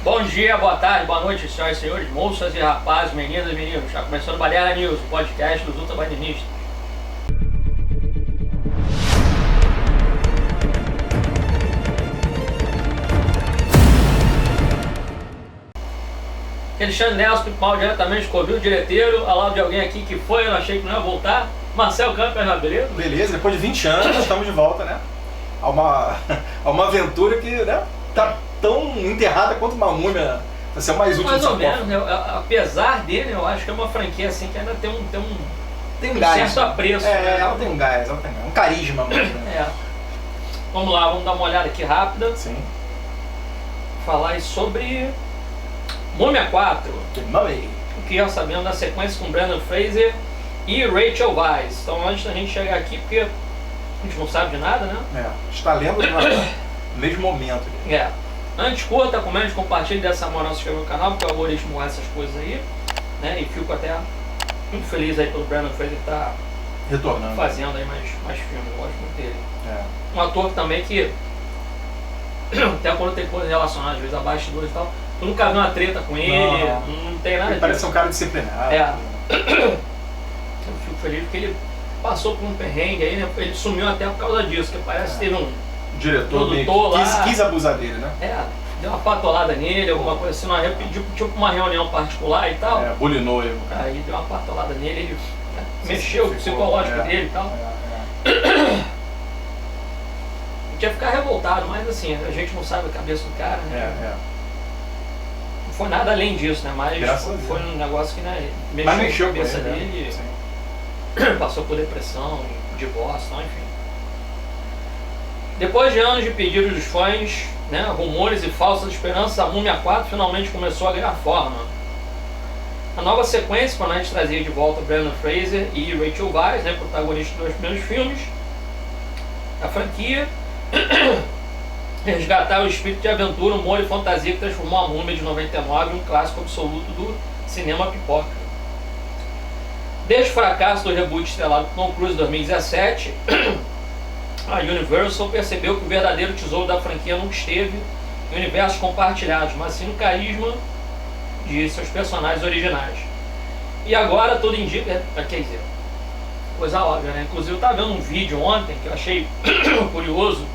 Bom dia, boa tarde, boa noite, senhoras e senhores, moças e rapazes, meninas e meninos. Está começando o Balela News, o podcast dos ultrabadinistas. Alexandre Nelson, Pipo diretamente de Covil, direteiro, ao lado de alguém aqui que foi, eu achei que não ia voltar. Marcel Campos, beleza? Beleza, depois de 20 anos estamos de volta, né? A uma aventura que, né, tá tão enterrada quanto uma múmia. Vai ser o mais útil Mais do ou menos, né? Apesar dele, eu acho que é uma franquia assim que ainda tem um gás, certo apreço. né? Ela tem um gás, ela tem um carisma. É. Vamos lá, vamos dar uma olhada aqui rápida. Sim. Falar aí sobre Múmia 4. Mummy. O que já sabemos da sequência com Brendan Fraser e Rachel Weisz. Então antes da gente chegar aqui, porque a gente não sabe de nada, né? Está lendo no mesmo momento. Antes, curta, comente, compartilhe, dessa moral, se inscreva no canal, porque o algoritmo gosta essas coisas aí, né? E fico até muito feliz aí pelo Brendan Fraser que tá retornando, fazendo aí mais filmes, eu gosto muito dele. Um ator também que, até quando tem coisas relacionadas, às vezes a bastidores e tal, tu nunca viu uma treta com ele, não tem nada disso. Parece um cara disciplinado. Eu fico feliz porque ele passou por um perrengue aí, né? Ele sumiu até por causa disso, que parece que teve um diretor quis abusar dele, né? Deu uma patolada nele, alguma coisa assim, pediu tipo uma reunião particular e tal. Bulinou ele. Aí deu uma patolada nele, ele mexeu o psicológico dele e tal. A gente ia ficar revoltado, mas assim, a gente não sabe a cabeça do cara, né? Não foi nada além disso, né? Mas foi um negócio que, né, mexeu a cabeça dele, passou por depressão, divórcio, enfim. Depois de anos de pedidos dos fãs, né, rumores e falsas esperanças, a Múmia 4 finalmente começou a ganhar forma. A nova sequência, quando a gente trazia de volta Brendan Fraser e Rachel Weisz, né, protagonistas dos dois primeiros filmes da franquia, resgatar o espírito de aventura, humor e fantasia que transformou a Múmia de 99 em um clássico absoluto do cinema pipoca. Desde o fracasso do reboot estrelado por Tom Cruise em 2017, a Universal percebeu que o verdadeiro tesouro da franquia nunca esteve em universos compartilhados, mas sim no carisma de seus personagens originais. E agora tudo indica, quer dizer, coisa óbvia, né? Inclusive eu estava vendo um vídeo ontem que eu achei curioso.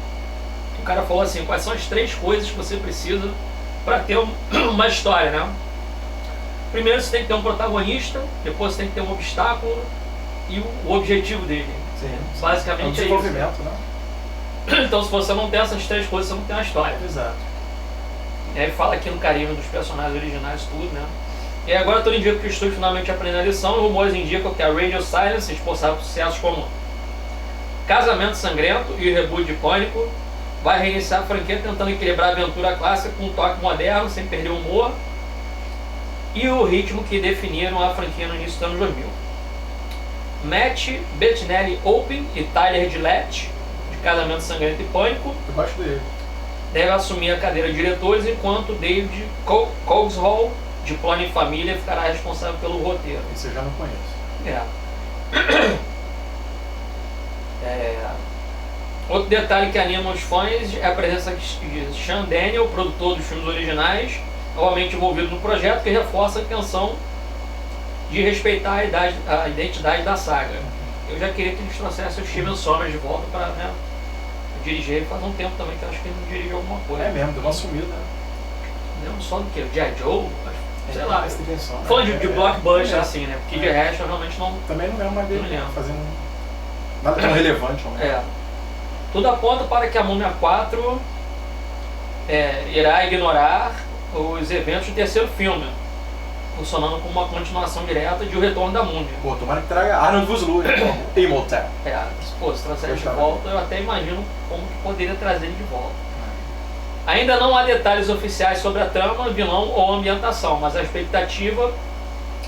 O cara falou assim, quais são as 3 coisas que você precisa para ter uma história, né? Primeiro você tem que ter um protagonista, depois você tem que ter um obstáculo e o objetivo dele. Basicamente é isso. Né? Então se você não tem essas 3 coisas, você não tem uma história. Exato. Ele fala aqui no carisma dos personagens originais, tudo, né? E agora todo indica que o estúdio finalmente aprendeu a lição, e rumores indicam que a Radio Silence, responsável por sucessos como Casamento Sangrento e o reboot de Pânico, vai reiniciar a franquia tentando equilibrar a aventura clássica com um toque moderno, sem perder o humor e o ritmo que definiram a franquia no início dos anos 2000. Matt Bettinelli Open e Tyler Gillette, de Casamento Sangrento e Pânico, Eu gosto dele. deve assumir a cadeira de diretores, enquanto David Cogswell, de Plano em Família, ficará responsável pelo roteiro. Isso eu já não conheço. Outro detalhe que anima os fãs é a presença de Sean Daniel, produtor dos filmes originais, novamente envolvido no projeto, que reforça a intenção de respeitar a identidade da saga. Eu já queria que eles trouxessem o Steven Sommers de volta para, né, dirigir. Ele faz um tempo também que eu acho que ele não dirigiu alguma coisa. É mesmo, deu uma sumida. Não só do que? O G.I. Joe? Sei lá. Falando Falando de blockbuster assim, né? Porque de resto eu realmente não... Também não lembro mais dele Não lembro. fazendo nada tão relevante. Tudo aponta para que a Múmia 4 irá ignorar os eventos do terceiro filme, funcionando como uma continuação direta de O Retorno da Múmia. Pô, tomara que traga Arnold Vosloo, Imhotep. Se trouxer ele de volta, eu até imagino como que poderia trazer ele de volta. Ainda não há detalhes oficiais sobre a trama, vilão ou ambientação, mas a expectativa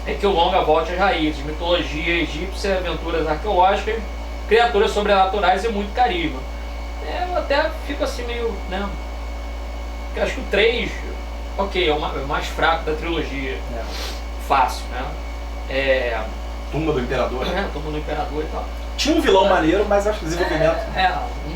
é que o longa volte às raízes, mitologia egípcia, aventuras arqueológicas, criaturas sobrenaturais e muito carisma. Eu até fico assim meio, né? Eu acho que o 3, é o mais fraco da trilogia. Fácil, né? Tumba do Imperador. Tumba do Imperador e tal. Tinha um vilão maneiro, mas acho que o desenvolvimento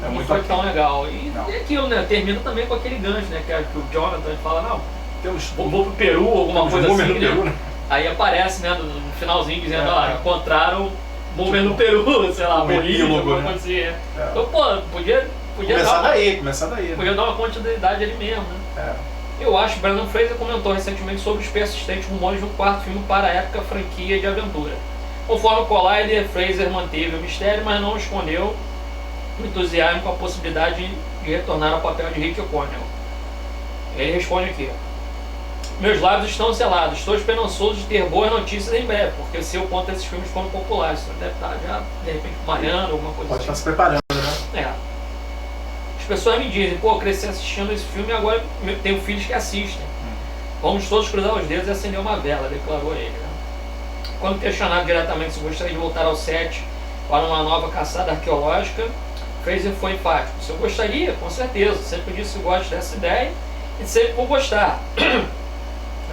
não foi tão legal. E aquilo, né? Termina também com aquele gancho, né? Que o Jonathan fala, não, Temos vou pro Peru, alguma temos coisa múmias assim, no Peru, né? né? Aí aparece, né, no finalzinho dizendo, É. encontraram múmias no Peru, sei lá, Um Bolívia, epílogo, alguma né? coisa assim. É. Então, pô, podia Começar dar daí, né? podia dar uma continuidade ali mesmo, né? É. Eu acho que Brandon Fraser comentou recentemente sobre os persistentes rumores de um quarto filme para a época franquia de aventura. Conforme o Collider, Fraser manteve o mistério, mas não escondeu o entusiasmo com a possibilidade de retornar ao papel de Rick O'Connell. Ele responde aqui: meus lábios estão selados, estou esperançoso de ter boas notícias em breve, porque eu sei o quanto esses filmes foram populares. Você deve estar já, de repente, malhando, alguma coisa Pode estar assim. se preparando, né? É. As pessoas me dizem, pô, eu cresci assistindo esse filme e agora tenho filhos que assistem. Vamos todos cruzar os dedos e acender uma vela, declarou ele. Né? Quando questionado diretamente se gostaria de voltar ao set para uma nova caçada arqueológica, Fraser foi enfático. Se eu gostaria, com certeza. Sempre disse que gosto dessa ideia e sempre vou gostar.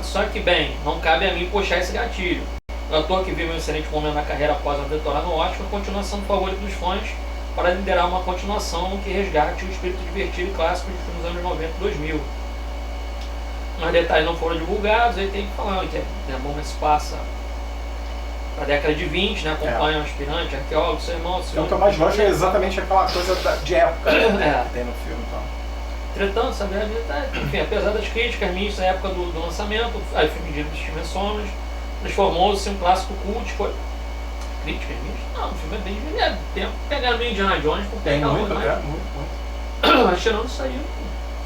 Só que, bem, não cabe a mim puxar esse gatilho. O ator que vive um excelente momento na carreira após a vitória no Oscar continua sendo favorito dos fãs para liderar uma continuação que resgate o espírito divertido e clássico dos filmes anos 90 e 2000. Mas detalhes não foram divulgados, aí tem que falar que a bomba se passa na década de 20, né? Acompanha um aspirante, arqueólogo, seu irmão, seu... Então, o que eu mais gosto é exatamente aquela coisa de época que tem no filme. Então. Entretanto, sabe, enfim, apesar das críticas minhas na época do lançamento, aí o filme de Steven Sommers transformou-se em um clássico cult. Críticas minhas? Não, o filme é bem... Tem pegaram meio Indiana Jones por Tem pegar muito, mas... muito. Mas tirando isso aí...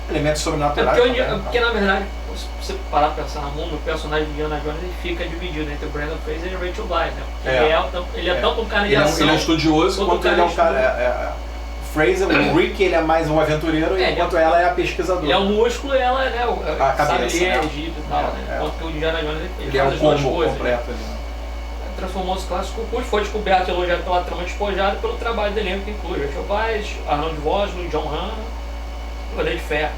Elementos sobrenaturais porque na verdade, se você parar pra pensar na múmia, o personagem de Indiana Jones ele fica dividido entre o Brandon Fraser e o Rachel Weisz, né? Porque ele é tanto um cara de ação... Ele é estudioso, quanto ele é um cara... Fraser, o Rick, ele é mais um aventureiro, enquanto ela é a pesquisadora. Ele é o músculo e ela é, né, a cabeça, sabe ler, né? Egito e tal, né? Enquanto que o Indiana Jones ele é faz um as duas combo coisas. completo ali, né? Transformou-se clássico cult, foi descoberto e elogiado pela trama despojada e pelo trabalho do elenco que inclui Rachel Weisz, Arnold Vosloo, John Hannah e Poder de Ferro.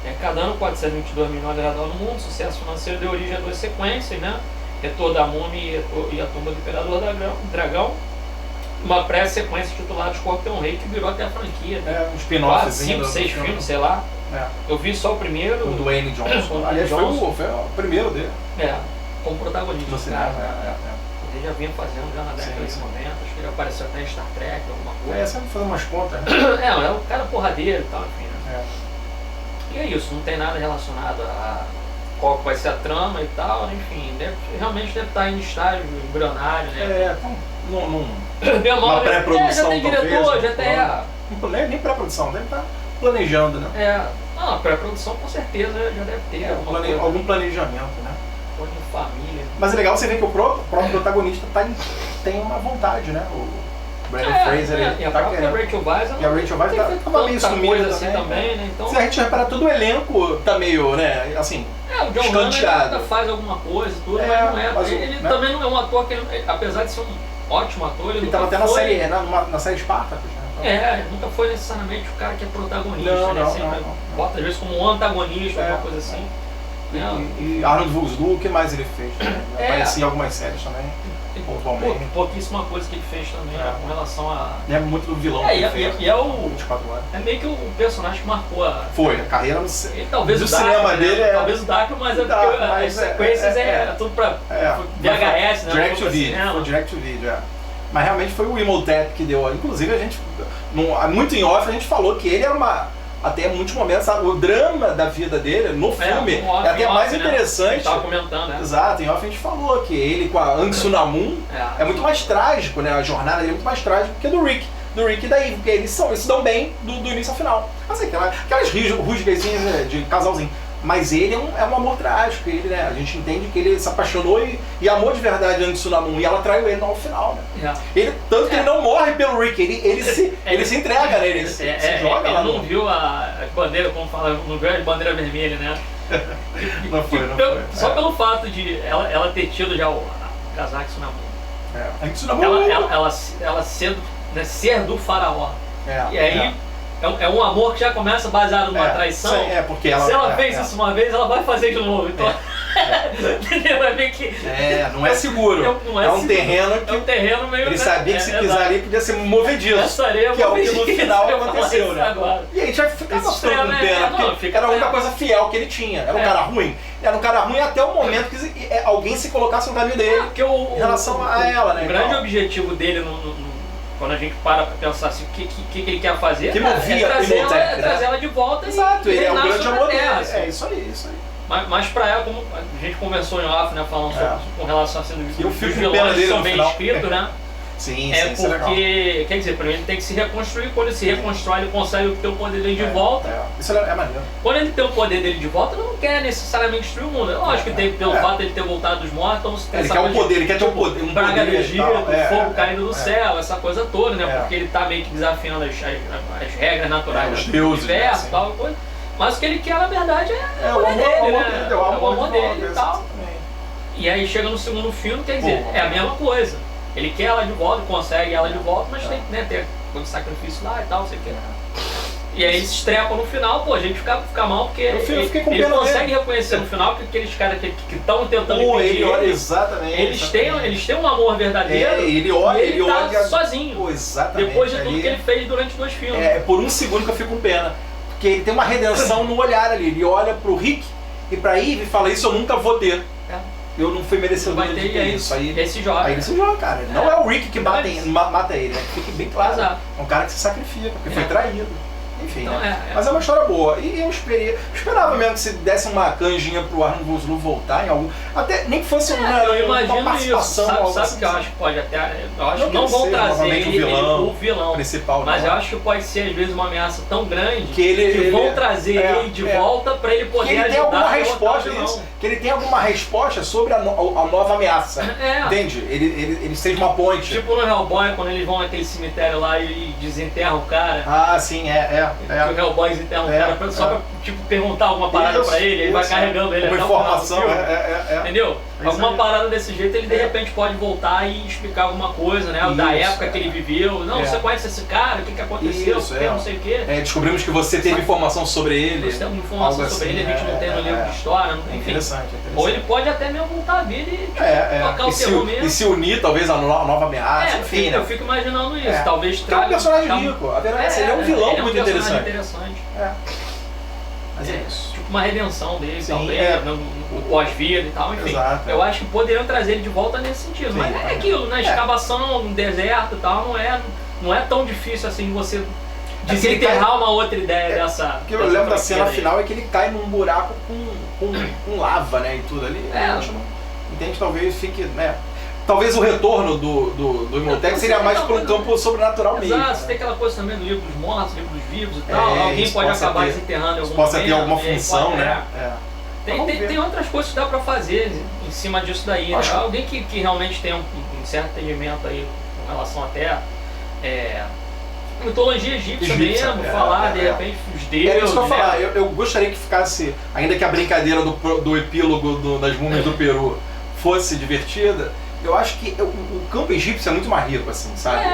Arrecadando 422 milhões de dólares no mundo, sucesso financeiro deu origem a duas sequências, né? Retorno da Múmia e a Tumba do Imperador Dragão. Uma pré-sequência titulada Scorpion Rei, que virou até a franquia. Né? Um spin-off. 4, 5, 6 filmes, sei lá. Eu vi só o primeiro. O Dwayne Johnson. Aliás, foi o primeiro dele. Como protagonista. No cinema, Ele já vinha fazendo já na década de 90, acho que ele apareceu até em Star Trek, alguma coisa. Sempre fazendo umas contas. É o cara porradeiro e tal, enfim. Né? E é isso, não tem nada relacionado a qual vai ser a trama e tal, enfim, realmente deve estar em estágio embrionário, né? Uma pré-produção, já tem diretor, talvez, já tem nem pré-produção, deve estar planejando, né? A pré-produção com certeza já deve ter algum planejamento, né? Ou de família. Mas é legal você ver que o próprio protagonista tem uma vontade, né? O Brandon Fraser, e a própria Rachel Weisz, e a Rachel Weisz tá meio sumida assim também, né? Então, se a gente reparar, todo o elenco tá meio, né, assim, o John Hannah faz alguma coisa, tudo, mas não é. Mas ele também não é um ator que, apesar de ser um ótimo ator, ele tava até na série, na série Spartacus, né? Ele nunca foi necessariamente o cara que é protagonista, né? Não. Bota às vezes como um antagonista, alguma coisa assim. E Arnold Vosloo, o que mais ele fez? Aparecia em algumas séries também. Pouquíssima coisa que ele fez também, com relação a... É muito do vilão. E é o... 24 horas. É meio que o personagem que marcou a... Foi, a carreira no talvez do o Dark, cinema dele talvez o Dark, mas as sequências é tudo pra VHS, né? Direct to video, foi direct to video, Mas realmente foi o Imhotep que deu. Inclusive a gente, muito em off, a gente falou que ele era até em muitos momentos, o drama da vida dele no filme é até mais interessante. A gente tava comentando, né? Exato, em off a gente falou que ele com a Aang Sunamun é muito mais trágico, né? A jornada dele é muito mais trágica que a do Rick. Do Rick e da Eve, porque eles se dão bem do início ao final. Assim, aquelas rusgazinhas de casalzinho. Mas ele é um amor trágico, ele, né? A gente entende que ele se apaixonou e amou de verdade a Aang Sunamun, e ela traiu ele no final, né? Tanto que ele não morre pelo Rick, ele se entrega, né? Ele se joga lá. Ele não viu a bandeira, como fala, não viu a bandeira vermelha, né? Não foi. Só pelo fato de ela ter tido já o casaco Sunamun. Aang Sunamun ela ser do faraó. E aí... É um amor que já começa baseado numa traição. Porque ela, se ela fez isso uma vez, ela vai fazer de novo. Então... Entendeu? Vai ver que... não é seguro. Não é um seguro. terreno que... É um terreno meio... Ele sabia que se pisar ali podia ser movediço. Que é o que no final aconteceu, né? Agora. E a gente vai ficar mostrando com pena, porque era a única coisa fiel que ele tinha. Era um cara ruim. Era um cara ruim até o momento que alguém se colocasse no caminho dele em relação a ela, né? O grande objetivo dele, quando a gente para pra pensar assim, o que ele quer fazer, que movia é trazer ela de volta. Exato, ele é o grande amor dele. Assim. É isso aí, isso aí. Mas pra ela, como a gente conversou em off, né, falando sobre, com relação a os vilões que são bem escritos, né? Sim, porque, quer dizer, primeiro ele tem que se reconstruir, quando ele se reconstrói, ele consegue ter o poder dele de volta. Isso é maneiro. Quando ele tem o poder dele de volta, ele não quer necessariamente destruir o mundo. É lógico que pelo fato de ele ter voltado dos mortos, então você tem ele quer um poder, ele quer ter um poder. Praga do Egito, fogo caindo do céu, essa coisa toda, né? Porque ele tá meio que desafiando as regras naturais do universo e tal, coisa. Mas o que ele quer, na verdade, é o amor dele, né? É o amor dele e tal. E aí chega no segundo filme, quer dizer, é a mesma coisa. Ele quer ela de volta, consegue ela de volta, mas tem que ter o sacrifício lá e tal, não sei o que. E aí eles se estrepam no final, pô, a gente fica mal porque ele consegue reconhecer no final que aqueles caras que estão tentando impedir ele, exatamente. Eles têm um amor verdadeiro. Ele olha, e ele tá sozinho. Pô, exatamente. Depois de tudo que ele fez durante 2 filmes. É por um segundo que eu fico com pena. Porque ele tem uma redenção no olhar ali. Ele olha pro Rick e pra Eve e fala, isso eu nunca vou ter. Eu não fui merecedor de ter isso. Aí ele se joga. Aí ele se joga, cara. Não é o Rick que mata ele, né? Fique bem claro. Exato. É um cara que se sacrifica, porque foi traído. Enfim, então, né? Mas é uma história boa. E eu esperava mesmo que se desse uma canjinha pro Arnold Vosloo voltar em algum... Até nem que fosse uma participação. Sabe o que eu acho que pode até... Eu acho que não vão trazer ele o vilão principal. Mas eu acho que pode ser, às vezes, uma ameaça tão grande que vão trazer ele de volta pra ele poder ajudar. Que ele tem alguma resposta nisso. Que ele tem alguma resposta sobre a nova ameaça. Entende? Ele seja uma ponte. Tipo no Hellboy, quando eles vão naquele cemitério lá e desenterram o cara. Ah, sim, Que o Hellboy desenterra o cara só pra tipo, perguntar alguma parada pra ele vai carregando ele uma informação, entendeu? Alguma parada desse jeito, ele de repente pode voltar e explicar alguma coisa, né? Da época que ele viveu. Não, você conhece esse cara? O que aconteceu? Não sei o quê. Descobrimos que você teve informação sobre ele. Você tem alguma informação sobre ele, a gente não tem no livro de história, enfim. Interessante. Ou ele pode até mesmo voltar à vida e tocar o terror mesmo. E se unir, talvez, a nova ameaça, enfim. Eu fico imaginando isso. Talvez traga. É um personagem rico. A verdade ele é um vilão muito interessante. Mas é isso. Tipo uma redenção dele, talvez, no pós-vida e tal, enfim. Exato, eu acho que poderiam trazer ele de volta nesse sentido. Sim, mas é aquilo, na escavação, no deserto e tal, não é tão difícil assim você desenterrar uma outra ideia dessa. O que eu lembro da cena final é que ele cai num buraco com lava, né? E tudo ali. Entende? Talvez fique, né? Talvez o retorno do Imhotep seria mais para um campo sobrenatural mesmo. Exato, você tem aquela coisa também do livro dos mortos, livro dos vivos e tal. Alguém pode acabar desenterrando em algum momento. Possa ter alguma função, né? Tem outras coisas que dá para fazer em cima disso daí. Né? Alguém que realmente tem um certo entendimento aí com relação até mitologia egípcia mesmo, falar de repente os deuses. É isso que eu falar. Eu gostaria que ficasse, ainda que a brincadeira do epílogo das múmias do Peru fosse divertida. Eu acho que o campo egípcio é muito mais rico, assim, sabe?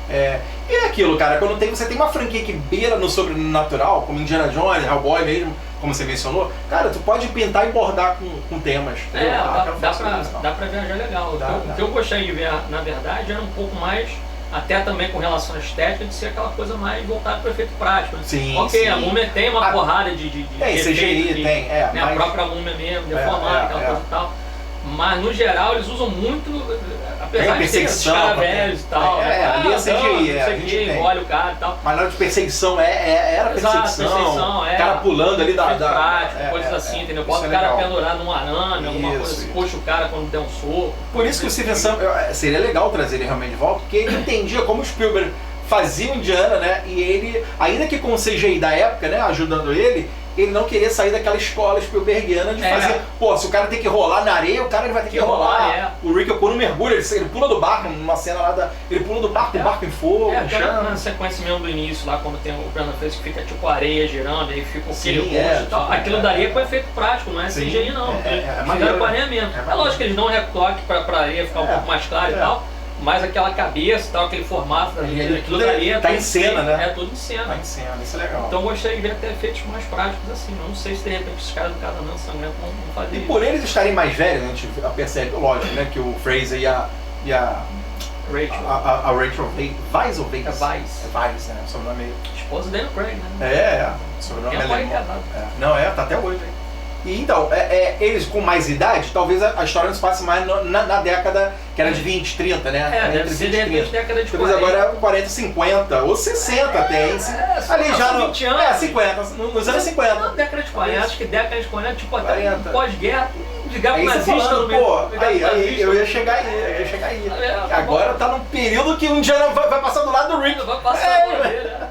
E é aquilo, cara, quando você tem uma franquia que beira no sobrenatural, como Indiana Jones, Hellboy mesmo, como você mencionou, cara, tu pode pintar e bordar com temas. Dá pra viajar legal. O que eu gostei de ver, na verdade, era um pouco mais, até também com relação à estética, de ser aquela coisa mais voltada para o efeito prático. Né? Sim, a múmia tem uma porrada de tem, CGI, tem. A própria múmia mesmo, deformada, aquela coisa e tal. Mas no geral eles usam muito, apesar de ter esses caras velhos e tal. Ali é CGI, olha o cara e tal. Mas na hora de perseguição era perseguição, cara pulando ali coisas assim, entendeu? Bota o cara pendurado num arame, alguma coisa assim, puxa o cara quando der um soco. Por isso que o Steven Sam, seria legal trazer ele realmente de volta, porque ele entendia como o Spielberg fazia o Indiana, né? E ele, ainda que com o CGI da época, né, ajudando ele não queria sair daquela escola Spielbergiana de fazer, se o cara tem que rolar na areia, o cara ele vai ter que rolar. O Rick, quando mergulha, ele pula do barco, numa cena lá ele pula do barco, o barco em fogo, na sequência mesmo do início, lá quando tem o Brandon Fraser que fica tipo areia girando, aí fica aquele rosto e tal. Aquilo daria com efeito prático, não é CGI não. Fizeram com a areia mesmo. É lógico que eles dão um retoque pra areia ficar um pouco mais claro e tal. mais aquela cabeça, tal, aquele formato tudo ali, tá em cena, né? É tudo em cena. Tá em cena, isso é legal. Então gostaria de ver até efeitos mais práticos assim. Não sei se de repente os caras do Casamento Sangrento vão fazer isso. E por eles estarem mais velhos, a gente percebe, lógico, né? Que o Fraser e a Rachel Weisz ou Weisz? É Weisz, né? O sobrenome meio... Esposa dele, Craig, né? O sobrenome é alemão. Não, tá até hoje, hein? E então, eles com mais idade, talvez a história não se passe mais na década que era de 20, 30, né? Deve ser de repente década de 40. Talvez agora 40, 50 ou 60 até, hein? Ali já no... 20 anos. 50, nos anos 50. Não, década de 40, acho que década de 40, tipo até 40. Pós-guerra, ligar pro Aí você nazista falando, no meio. pô, aí eu ia chegar aí, Agora tá num período que um dia vai passar do lado do Rick. Vai passar do lado dele, né?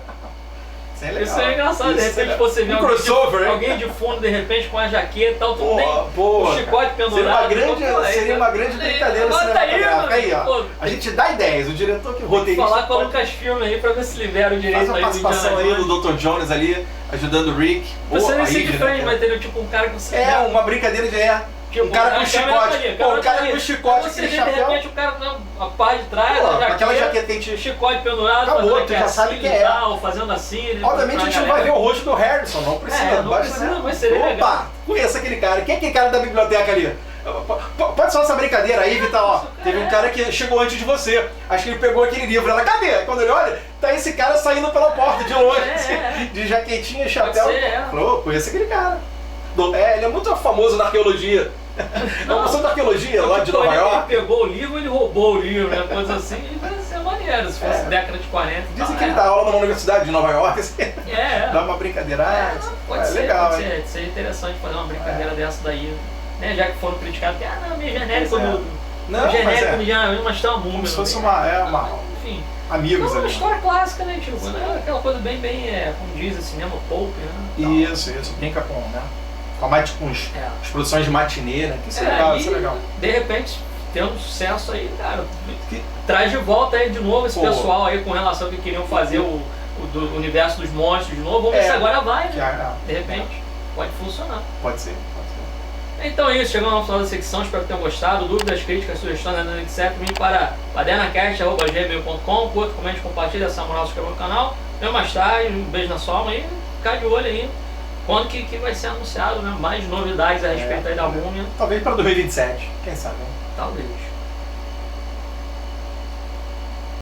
Isso é engraçado, de repente você vê alguém de fundo, de repente, com a jaqueta e tal, tudo bem, um chicote pendurado. Seria uma grande brincadeira cinematográfica. Aí, ó. A gente dá ideias, o diretor que roteirista. Falar com o Lucasfilm aí pra ver se libera o direito. Faz uma participação aí do Dr. Jones ali, ajudando o Rick. Você nem sei de frente, vai ter tipo um cara que você... uma brincadeira de... Tipo, um cara com chicote. Um cara com chicote, aquele chapéu. De repente o cara com a pá de trás, aquela jaqueta de chicote pendurado, acabou, tu já sabe que é. Fazendo assim. Obviamente a gente não vai ver o rosto do Harrison, não precisa. Não precisa, mas seria legal. Opa, conheço aquele cara. Quem é aquele cara da biblioteca ali? Pode só essa brincadeira aí, Vital, ó. Teve um cara que chegou antes de você. Acho que ele pegou aquele livro. Ela, cadê? Quando ele olha, tá esse cara saindo pela porta de longe, de jaquetinha e chapéu. Falou, conheço aquele cara. Ele é muito famoso na arqueologia. É uma pessoa da arqueologia lá de Nova York. Ele pegou o livro, ele roubou o livro, né? Coisa assim, ia ser maneiro se fosse década de 40. Dizem que ele dá aula numa universidade de Nova York, assim. Dá uma brincadeira. Pode ser, legal, seria interessante fazer uma brincadeira dessa daí, né? Já que foram criticados, que meio genérico genérico, mas tá uma múmia. Se fosse uma enfim, amigos ali. Uma história clássica, né? Tipo, aquela coisa bem, como diz, cinema pulp, né? Isso, brinca com, né? Com as produções de matinê, né? Isso é legal, isso é legal. De repente, tendo sucesso aí, cara, traz de volta aí de novo esse pessoal aí com relação ao que queriam fazer do universo dos monstros de novo. Vamos ver se agora vai, né? De repente, pode funcionar. Pode ser. Então é isso, chegamos ao final da secção, espero que tenham gostado. Dúvidas, críticas, sugestões, etc. Vem para padernacast@gmail.com, curta, comente, compartilha essa moral, se inscreva no canal. Vem mais tarde, um beijo na sua alma e ficar de olho aí. Quando que vai ser anunciado, né? Mais novidades a respeito aí da múmia. Talvez para 2027, quem sabe, né? Talvez.